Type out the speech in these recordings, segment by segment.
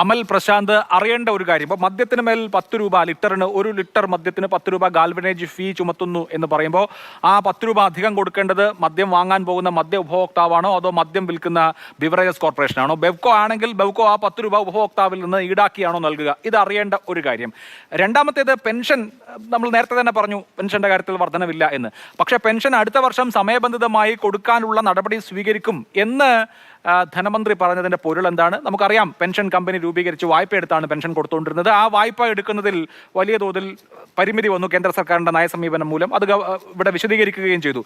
അമൽ പ്രശാന്ത് അറിയേണ്ട ഒരു കാര്യം, ഇപ്പോൾ മദ്യത്തിന് മേൽ 10 രൂപ ലിറ്ററിന്, 1 ലിറ്റർ മദ്യത്തിന് 10 രൂപ ഗാൽവനേജ് ഫീ ചുമത്തുന്നു എന്ന് പറയുമ്പോൾ ആ 10 രൂപ അധികം കൊടുക്കേണ്ടത് മദ്യം വാങ്ങാൻ പോകുന്ന മദ്യ ഉപഭോക്താവാണോ അതോ മദ്യം വിൽക്കുന്ന ബിവറേജസ് കോർപ്പറേഷനാണോ? ബെവ്കോ ആണെങ്കിൽ ബെവ്കോ ആ 10 രൂപ ഉപഭോക്താവിൽ നിന്ന് ഈടാക്കിയാണോ നൽകുക? ഇത് അറിയേണ്ട ഒരു കാര്യം. രണ്ടാമത്തേത് പെൻഷൻ. നമ്മൾ നേരത്തെ തന്നെ പറഞ്ഞു പെൻഷന്റെ കാര്യത്തിൽ വർധനവില്ല എന്ന്. പക്ഷേ പെൻഷൻ അടുത്ത വർഷം സമയബന്ധിതമായി കൊടുക്കാനുള്ള നടപടി സ്വീകരിക്കും എന്ന് ധനമന്ത്രി പറഞ്ഞതിന്റെ പൊരുൾ എന്താണ്? നമുക്കറിയാം, പെൻഷൻ കമ്പനി രൂപീകരിച്ച് വായ്പ എടുത്താണ് പെൻഷൻ കൊടുത്തുകൊണ്ടിരുന്നത്. ആ വായ്പ എടുക്കുന്നതിൽ വലിയ തോതിൽ പരിമിതി വന്നു കേന്ദ്ര സർക്കാരിന്റെ നയസമീപനം മൂലം. അത് ഇവിടെ വിശദീകരിക്കുകയും ചെയ്തു.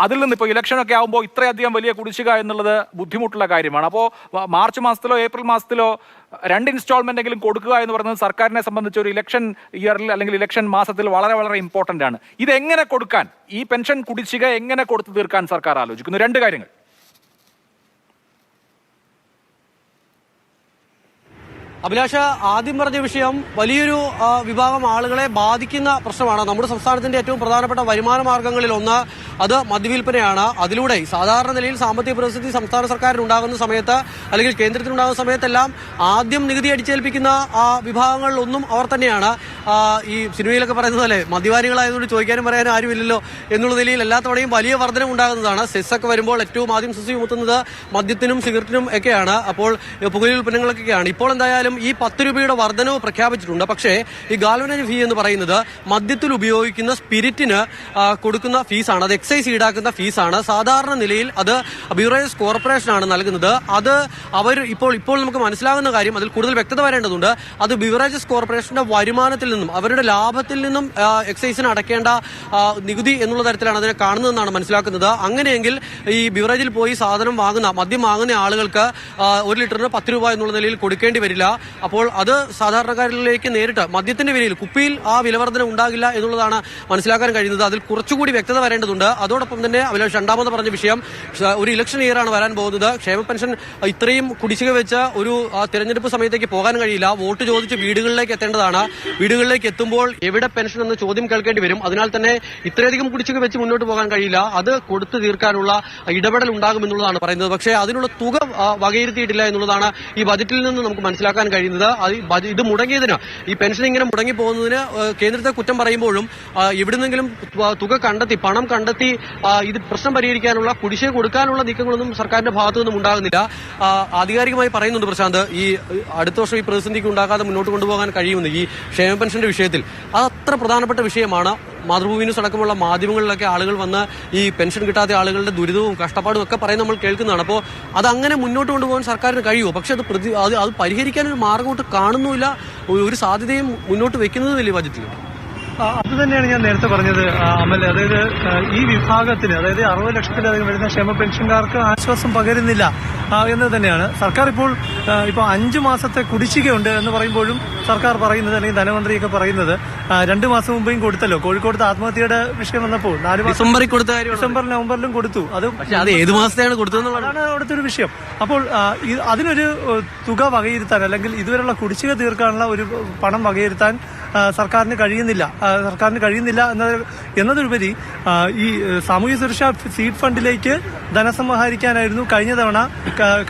അതിൽ നിന്ന് ഇപ്പോൾ ഇലക്ഷനൊക്കെ ആകുമ്പോൾ ഇത്രയധികം വലിയ കുടിശ്ശിക എന്നുള്ളത് ബുദ്ധിമുട്ടുള്ള കാര്യമാണ്. അപ്പോൾ മാർച്ച് മാസത്തിലോ ഏപ്രിൽ മാസത്തിലോ 2 ഇൻസ്റ്റാൾമെന്റ് എങ്കിലും കൊടുക്കുക എന്ന് പറയുന്നത് സർക്കാരിനെ സംബന്ധിച്ച് ഒരു ഇലക്ഷൻ ഇയറിൽ അല്ലെങ്കിൽ ഇലക്ഷൻ മാസത്തിൽ വളരെ വളരെ ഇമ്പോർട്ടന്റ് ആണ്. ഇതെങ്ങനെ കൊടുക്കാൻ, ഈ പെൻഷൻ കുടിശ്ശിക എങ്ങനെ കൊടുത്തു തീർക്കാൻ സർക്കാർ ആലോചിക്കുന്നു? 2 കാര്യങ്ങൾ. അഭിലാഷ, ആദ്യം പറഞ്ഞ വിഷയം വലിയൊരു വിഭാഗം ആളുകളെ ബാധിക്കുന്ന പ്രശ്നമാണ്. നമ്മുടെ സംസ്ഥാനത്തിന്റെ ഏറ്റവും പ്രധാനപ്പെട്ട വരുമാന മാർഗങ്ങളിൽ ഒന്ന് അത് മദ്യവിൽപ്പനയാണ്. അതിലൂടെ സാധാരണ നിലയിൽ സാമ്പത്തിക പ്രതിസന്ധി സംസ്ഥാന സർക്കാരിനുണ്ടാകുന്ന സമയത്ത് അല്ലെങ്കിൽ കേന്ദ്രത്തിനുണ്ടാകുന്ന സമയത്തെല്ലാം ആദ്യം നികുതി അടിച്ചേൽപ്പിക്കുന്ന വിഭാഗങ്ങളിലൊന്നും അവർ തന്നെയാണ്. ഈ സിനിമയിലൊക്കെ പറയുന്നത് പോലെ മദ്യപാനികളായതുകൊണ്ട് ചോദിക്കാനും പറയാനും ആരുമില്ലല്ലോ എന്നുള്ള നിലയിൽ എല്ലാ തവണയും വലിയ വർധനം ഉണ്ടാകുന്നതാണ്. സെസ്സൊക്കെ വരുമ്പോൾ ഏറ്റവും ആദ്യം സെസ് ചുമത്തുന്നത് മദ്യത്തിനും സിഗരറ്റിനും ഒക്കെയാണ്, അപ്പോൾ പുകയില ഉൽപ്പന്നങ്ങളൊക്കെയാണ്. ഇപ്പോൾ എന്തായാലും ഈ 10 രൂപയുടെ വർധനവ് പ്രഖ്യാപിച്ചിട്ടുണ്ട്. പക്ഷേ ഈ ഗാൽവനേജ് ഫീ എന്ന് പറയുന്നത് മദ്യത്തിൽ ഉപയോഗിക്കുന്ന സ്പിരിറ്റിന് കൊടുക്കുന്ന ഫീസാണ്. അത് എക്സൈസ് ഈടാക്കുന്ന ഫീസാണ്. സാധാരണ നിലയിൽ അത് ബിവറേജസ് കോർപ്പറേഷനാണ് നൽകുന്നത്. അത് അവർ ഇപ്പോൾ നമുക്ക് മനസ്സിലാകുന്ന കാര്യം, അതിൽ കൂടുതൽ വ്യക്തത വരേണ്ടതുണ്ട്. അത് ബിവറേജസ് കോർപ്പറേഷന്റെ വരുമാനത്തിൽ നിന്നും അവരുടെ ലാഭത്തിൽ നിന്നും എക്സൈസിന് അടയ്ക്കേണ്ട നികുതി എന്നുള്ള തരത്തിലാണ് അതിനെ കാണുന്നതെന്നാണ് മനസ്സിലാക്കുന്നത്. അങ്ങനെയെങ്കിൽ ഈ ബിവറേജിൽ പോയി സാധനം മദ്യം വാങ്ങുന്ന ആളുകൾക്ക് 1 ലിറ്ററിന് 10 രൂപ എന്നുള്ള നിലയിൽ കൊടുക്കേണ്ടി വരില്ല. അപ്പോൾ അത് സാധാരണക്കാരിലേക്ക് നേരിട്ട് മദ്യത്തിന്റെ വിലയിൽ കുപ്പിയിൽ ആ വിലവർധന ഉണ്ടാകില്ല എന്നുള്ളതാണ് മനസ്സിലാക്കാൻ കഴിയുന്നത്. അതിൽ കുറച്ചുകൂടി വ്യക്തത വരേണ്ടതുണ്ട്. അതോടൊപ്പം തന്നെ അഭിലാഷ് രണ്ടാമത് പറഞ്ഞ വിഷയം, ഒരു ഇലക്ഷൻ ഇയറാണ് വരാൻ പോകുന്നത്. ക്ഷേമ പെൻഷൻ ഇത്രയും കുടിശ്ശിക വെച്ച് ഒരു തെരഞ്ഞെടുപ്പ് സമയത്തേക്ക് പോകാൻ കഴിയില്ല. വോട്ട് ചോദിച്ച് വീടുകളിലേക്ക് എത്തേണ്ടതാണ്. വീടുകളിലേക്ക് എത്തുമ്പോൾ എവിടെ പെൻഷൻ എന്ന ചോദ്യം കേൾക്കേണ്ടി വരും. അതിനാൽ തന്നെ ഇത്രയധികം കുടിശ്ശിക വെച്ച് മുന്നോട്ട് പോകാൻ കഴിയില്ല. അത് കൊടുത്തു തീർക്കാനുള്ള ഇടപെടൽ ഉണ്ടാകുമെന്നുള്ളതാണ് പറയുന്നത്. പക്ഷേ അതിനുള്ള തുക വകയിരുത്തിയിട്ടില്ല എന്നുള്ളതാണ് ഈ ബജറ്റിൽ നിന്ന് നമുക്ക് മനസ്സിലാക്കാൻ കഴിയുന്നത്. ഇത് മുടങ്ങിയതിന്, ഈ പെൻഷൻ ഇങ്ങനെ മുടങ്ങി പോകുന്നതിന് കേന്ദ്രത്തെ കുറ്റം പറയുമ്പോഴും എവിടുന്നെങ്കിലും തുക കണ്ടെത്തി, പണം കണ്ടെത്തി ഇത് പ്രശ്നം പരിഹരിക്കാനുള്ള, കുടിശ്ശിക കൊടുക്കാനുള്ള നീക്കങ്ങളൊന്നും സർക്കാരിന്റെ ഭാഗത്തു നിന്നും ഉണ്ടാകുന്നില്ല. ആധികാരികമായി പറയുന്നുണ്ട് പ്രശാന്ത്, ഈ അടുത്ത വർഷം ഈ പ്രതിസന്ധിക്ക് ഉണ്ടാകാതെ മുന്നോട്ട് കൊണ്ടുപോകാൻ കഴിയുമെന്ന് ഈ ക്ഷേമ പെൻഷന്റെ വിഷയത്തിൽ. അത് അത്ര പ്രധാനപ്പെട്ട വിഷയമാണ്. മാതൃഭൂമി ന്യൂസ് അടക്കമുള്ള മാധ്യമങ്ങളിലൊക്കെ ആളുകൾ വന്ന് ഈ പെൻഷൻ കിട്ടാത്ത ആളുകളുടെ ദുരിതവും കഷ്ടപ്പാടും ഒക്കെ പറയുന്നത് നമ്മൾ കേൾക്കുന്നതാണ്. അപ്പോൾ അതങ്ങനെ മുന്നോട്ട് കൊണ്ടുപോകാൻ സർക്കാരിന് കഴിയുമോ? പക്ഷെ അത് പരിഹരിക്കാൻ ഒരു മാർഗമായിട്ട് കാണുന്നുമില്ല, ഒരു സാധ്യതയും മുന്നോട്ട് വെക്കുന്നതുമില്ല ഈ ബജറ്റിൽ. അത് തന്നെയാണ് ഞാൻ നേരത്തെ പറഞ്ഞത് അമൽ. അതായത് ഈ വിഭാഗത്തിന്, അതായത് 60 ലക്ഷത്തിലധികം വരുന്ന ക്ഷേമ പെൻഷൻകാർക്ക് ആശ്വാസം പകരുന്നില്ല എന്ന് തന്നെയാണ് സർക്കാർ ഇപ്പോൾ 5 മാസത്തെ കുടിശ്ശികയുണ്ട് എന്ന് പറയുമ്പോഴും സർക്കാർ പറയുന്നത്, അല്ലെങ്കിൽ ധനമന്ത്രിയൊക്കെ പറയുന്നത് 2 മാസം മുമ്പേയും കൊടുത്തല്ലോ. കോഴിക്കോടത്തെ ആത്മഹത്യയുടെ വിഷയം വന്നപ്പോൾ 4 ഡിസംബറിൽ കൊടുത്ത ഡിസംബർ നവംബറിലും കൊടുത്തു. അത് ഏത് മാസത്തെയാണ് കൊടുത്തതെന്നുള്ളതാണ് അവിടുത്തെ ഒരു വിഷയം. അപ്പോൾ അതിനൊരു തുക വകയിരുത്താൻ, അല്ലെങ്കിൽ ഇതുവരെയുള്ള കുടിശ്ശിക തീർക്കാനുള്ള ഒരു പണം വകയിരുത്താൻ സർക്കാരിന് കഴിയുന്നില്ല എന്നതിലുപരി ഈ സാമൂഹ്യ സുരക്ഷാ സീഡ് ഫണ്ടിലേക്ക് ധനസമാഹരിക്കാനായിരുന്നു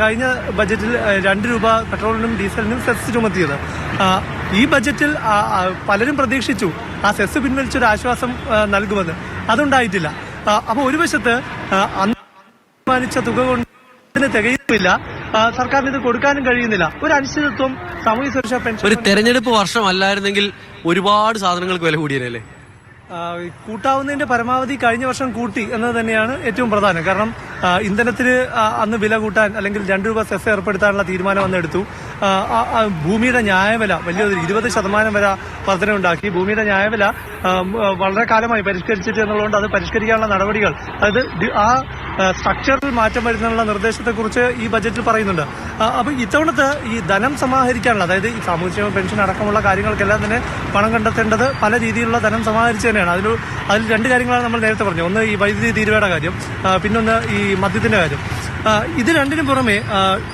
കഴിഞ്ഞ ബജറ്റിൽ 2 രൂപ പെട്രോളിനും ഡീസലിനും സെസ് ചുമത്തിയത്. ഈ ബജറ്റിൽ പലരും പ്രതീക്ഷിച്ചു ആ സെസ് പിൻവലിച്ചൊരു ആശ്വാസം നൽകുമെന്ന്. അതുണ്ടായിട്ടില്ല. അപ്പോൾ ഒരു വശത്ത് തീരുമാനിച്ച തുക കൊണ്ട് തികയുന്നില്ല, സർക്കാരിന് ഇത് കൊടുക്കാനും കഴിയുന്നില്ല. ഒരു അനിശ്ചിതത്വം സാമൂഹ്യ സുരക്ഷാ പെൻഷൻ. ഒരു തെരഞ്ഞെടുപ്പ് വർഷമല്ലായിരുന്നെങ്കിൽ ഒരുപാട് സാധനങ്ങൾക്ക് വില കൂടിയല്ലേ? കൂട്ടാവുന്നതിന്റെ പരമാവധി കഴിഞ്ഞ വർഷം കൂട്ടി എന്നത് തന്നെയാണ് ഏറ്റവും പ്രധാനം. കാരണം ഇന്ധനത്തിന് അന്ന് വില കൂട്ടാൻ, അല്ലെങ്കിൽ 2 രൂപ സെസ് ഏർപ്പെടുത്താനുള്ള തീരുമാനം അന്ന് എടുത്തു. ഭൂമിയുടെ ന്യായവില വലിയ 20% വരെ വർധനയുണ്ടാക്കി. ഭൂമിയുടെ ന്യായവില വളരെ കാലമായി പരിഷ്കരിച്ചിട്ട് എന്നുള്ളതുകൊണ്ട് അത് പരിഷ്കരിക്കാനുള്ള നടപടികൾ, അതായത് ആ സ്ട്രക്ചറിൽ മാറ്റം വരുന്നുള്ള നിർദ്ദേശത്തെക്കുറിച്ച് ഈ ബജറ്റിൽ പറയുന്നുണ്ട്. അപ്പൊ ഇത്തവണത്തെ ഈ ധനം സമാഹരിക്കാനുള്ള, അതായത് ഈ സാമൂഹ്യ പെൻഷൻ അടക്കമുള്ള കാര്യങ്ങൾക്കെല്ലാം തന്നെ പണം കണ്ടെത്തേണ്ടത് പല രീതിയിലുള്ള ധനം സമാഹരിച്ച് തന്നെയാണ്. അതിൽ 2 കാര്യങ്ങളാണ് നമ്മൾ നേരത്തെ പറഞ്ഞു. ഒന്ന് ഈ വൈദ്യുതി തീരുവയുടെ കാര്യം, പിന്നൊന്ന് ഈ മദ്യത്തിന്റെ കാര്യം. ഇത് രണ്ടിനും പുറമെ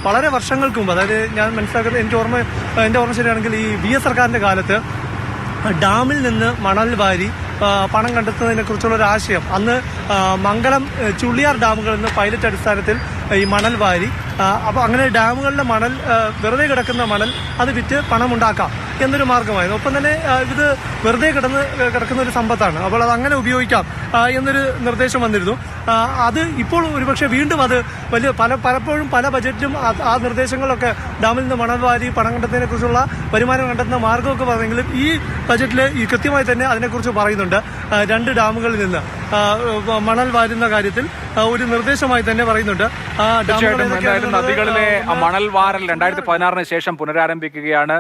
വളരെ വർഷങ്ങൾക്ക് മുമ്പ്, അതായത് ഞാൻ മനസ്സിലാക്കുന്നത്, എന്റെ ഓർമ്മ ശരിയാണെങ്കിൽ ഈ VS സർക്കാരിന്റെ കാലത്ത് ഡാമിൽ നിന്ന് മണൽ വാരി പണം കണ്ടെത്തുന്നതിനെ കുറിച്ചുള്ള ഒരു ആശയം, അന്ന് മംഗളം ചുള്ളിയാർ ഡാമുകളിൽ നിന്ന് പൈലറ്റ് അടിസ്ഥാനത്തിൽ ഈ മണൽ വാരി അപ്പോൾ അങ്ങനെ ഡാമുകളിലെ മണൽ, വെറുതെ കിടക്കുന്ന മണൽ അത് വിറ്റ് പണമുണ്ടാക്കാം എന്നൊരു മാർഗമായിരുന്നു. ഒപ്പം തന്നെ ഇത് വെറുതെ കിടക്കുന്ന ഒരു സമ്പത്താണ്, അപ്പോൾ അത് അങ്ങനെ ഉപയോഗിക്കാം എന്നൊരു നിർദ്ദേശം വന്നിരുന്നു. അത് ഇപ്പോൾ ഒരുപക്ഷെ വീണ്ടും അത് പലപ്പോഴും പല ബജറ്റിലും ആ നിർദ്ദേശങ്ങളൊക്കെ ഡാമിൽ നിന്ന് മണൽ വാരി പണം കണ്ടെത്തുന്നതിനെ കുറിച്ചുള്ള വരുമാനം കണ്ടെത്തുന്ന മാർഗമൊക്കെ പറഞ്ഞെങ്കിലും ഈ ബജറ്റിൽ ഈ കൃത്യമായി തന്നെ അതിനെക്കുറിച്ച് പറയുന്നുണ്ട്. 2 ഡാമുകളിൽ നിന്ന് മണൽ വാരുന്ന കാര്യത്തിൽ ഒരു നിർദ്ദേശമായി തന്നെ പറയുന്നുണ്ട്. തീർച്ചയായിട്ടും എന്തായാലും നദികളിലെ മണൽ വാരൽ 2016 ശേഷം പുനരാരംഭിക്കുകയാണ്.